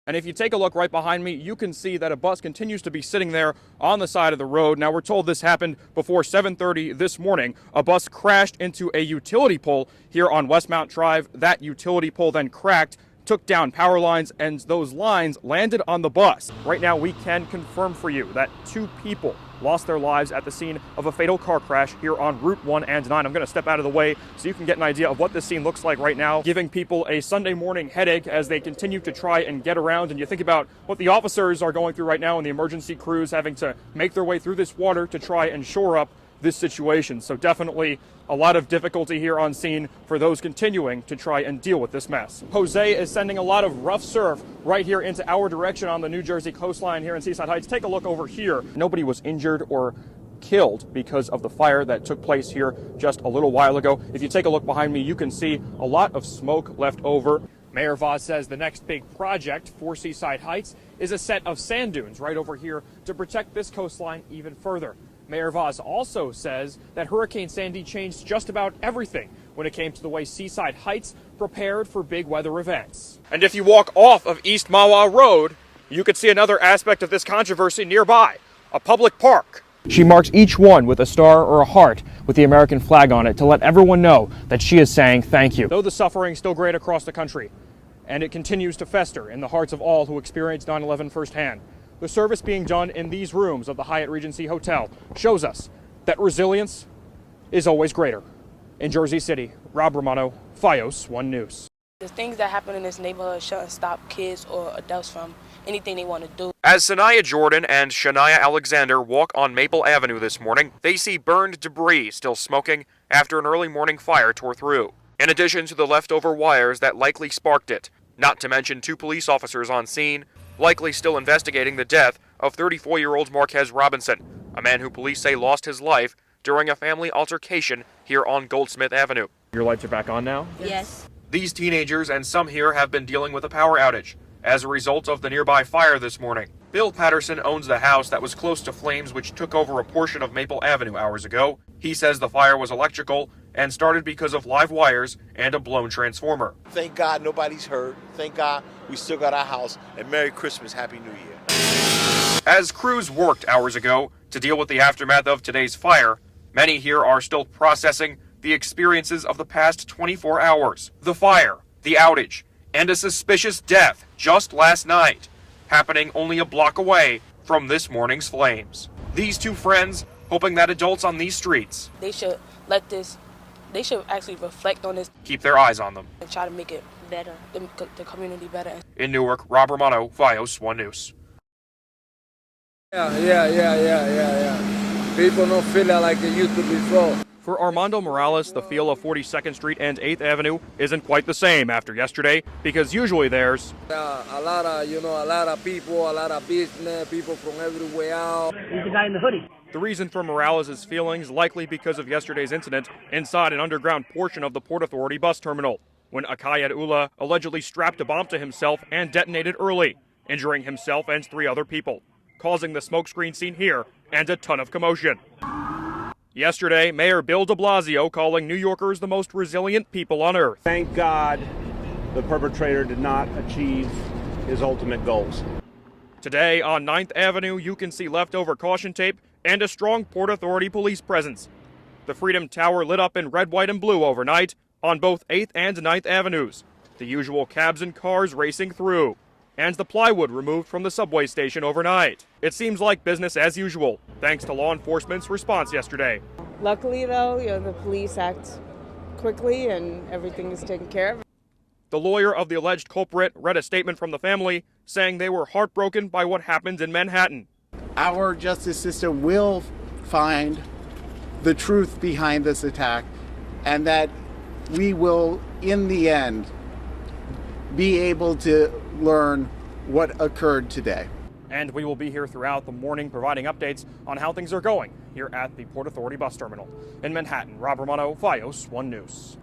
And if you take a look right behind me, you can see that a bus continues to be sitting there on the side of the road. Now, we're told this happened before 7:30 this morning. A bus crashed into a utility pole here on Westmount Drive. That utility pole then cracked, took down power lines, and those lines landed on the bus. Right now, we can confirm for you that 2 people lost their lives at the scene of a fatal car crash here on Route 1 and 9. I'm going to step out of the way so you can get an idea of what this scene looks like right now, giving people a Sunday morning headache as they continue to try and get around. And you think about what the officers are going through right now and the emergency crews having to make their way through this water to try and shore up this situation. So definitely a lot of difficulty here on scene for those continuing to try and deal with this mess. Jose is sending a lot of rough surf right here into our direction on the New Jersey coastline here in Seaside Heights. Take a look over here. Nobody was injured or killed because of the fire that took place here just a little while ago. If you take a look behind me, you can see a lot of smoke left over. Mayor Vaz says the next big project for Seaside Heights is a set of sand dunes right over here to protect this coastline even further. Mayor Vaz also says that Hurricane Sandy changed just about everything when it came to the way Seaside Heights prepared for big weather events. And if you walk off of East Mahwah Road, you could see another aspect of this controversy nearby, a public park. She marks each one with a star or a heart with the American flag on it to let everyone know that she is saying thank you. Though the suffering is still great across the country, and it continues to fester in the hearts of all who experienced 9/11 firsthand, the service being done in these rooms of the Hyatt Regency Hotel shows us that resilience is always greater. In Jersey City, Rob Romano, FiOS 1 News. The things that happen in this neighborhood shouldn't stop kids or adults from anything they want to do. As Sanaya Jordan and Shania Alexander walk on Maple Avenue this morning, they see burned debris still smoking after an early morning fire tore through. In addition to the leftover wires that likely sparked it, not to mention 2 police officers on scene, likely still investigating the death of 34-year-old Marquez Robinson, a man who police say lost his life during a family altercation here on Goldsmith Avenue. Your lights are back on now? Yes. These teenagers and some here have been dealing with a power outage as a result of the nearby fire this morning. Bill Patterson owns the house that was close to flames which took over a portion of Maple Avenue hours ago. He says the fire was electrical and started because of live wires and a blown transformer. Thank God nobody's hurt. Thank God we still got our house. And Merry Christmas, Happy New Year. As crews worked hours ago to deal with the aftermath of today's fire, many here are still processing the experiences of the past 24 hours. The fire, the outage, and a suspicious death just last night, happening only a block away from this morning's flames. These 2 friends hoping that adults on these streets, They should actually reflect on this. Keep their eyes on them. And try to make it better, the community better. In Newark, Rob Romano, FiOS 1 News. Yeah. People don't feel it like they used to before. For Armando Morales, the feel of 42nd Street and 8th Avenue isn't quite the same after yesterday, because usually there's A lot of people, a lot of business, people from everywhere out. He's the guy in the hoodie. the reason for Morales' feelings likely because of yesterday's incident inside an underground portion of the Port Authority bus terminal, when Akayed Ullah allegedly strapped a bomb to himself and detonated early, injuring himself and 3 other people, causing the smokescreen scene here and a ton of commotion. Yesterday, Mayor Bill de Blasio calling New Yorkers the most resilient people on earth. Thank God the perpetrator did not achieve his ultimate goals. Today on 9th Avenue, you can see leftover caution tape and a strong Port Authority police presence. The Freedom Tower lit up in red, white, and blue overnight on both 8th and 9th Avenues. The usual cabs and cars racing through, and the plywood removed from the subway station overnight. It seems like business as usual, thanks to law enforcement's response yesterday. Luckily, though, the police act quickly and everything is taken care of. The lawyer of the alleged culprit read a statement from the family saying they were heartbroken by what happened in Manhattan. Our justice system will find the truth behind this attack, and that we will, in the end, be able to learn what occurred today. And we will be here throughout the morning providing updates on how things are going here at the Port Authority bus terminal. In Manhattan, Rob Romano, FiOS 1 News.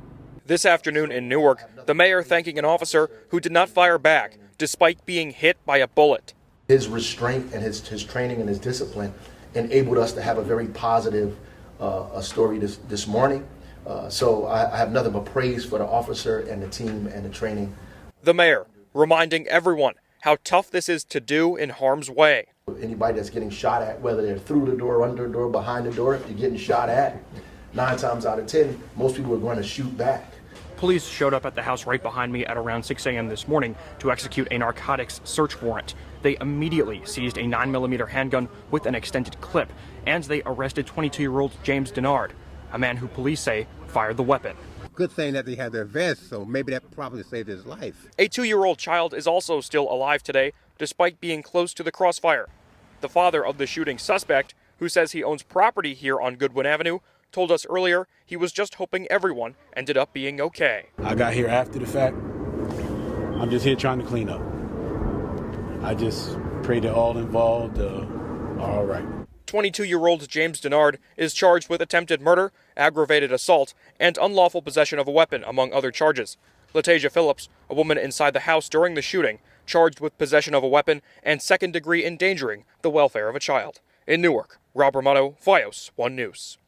This afternoon in Newark, the mayor thanking an officer who did not fire back despite being hit by a bullet. His restraint and his training and his discipline enabled us to have a very positive story this morning. So I have nothing but praise for the officer and the team and the training. The mayor reminding everyone how tough this is to do in harm's way. Anybody that's getting shot at, whether they're through the door, under the door, behind the door, if you're getting shot at, 9 times out of 10, most people are going to shoot back. Police showed up at the house right behind me at around 6 a.m. this morning to execute a narcotics search warrant. They immediately seized a 9mm handgun with an extended clip, and they arrested 22-year-old James Denard, a man who police say fired the weapon. Good thing that they had their vests, so maybe that probably saved his life. A 2-year-old child is also still alive today, despite being close to the crossfire. The father of the shooting suspect, who says he owns property here on Goodwin Avenue, told us earlier he was just hoping everyone ended up being okay. I got here after the fact. I'm just here trying to clean up. I just pray that all involved are all right. 22-year-old James Denard is charged with attempted murder, aggravated assault, and unlawful possession of a weapon, among other charges. Latasia Phillips, a woman inside the house during the shooting, charged with possession of a weapon and second-degree endangering the welfare of a child. In Newark, Rob Romano, FiOS 1 News.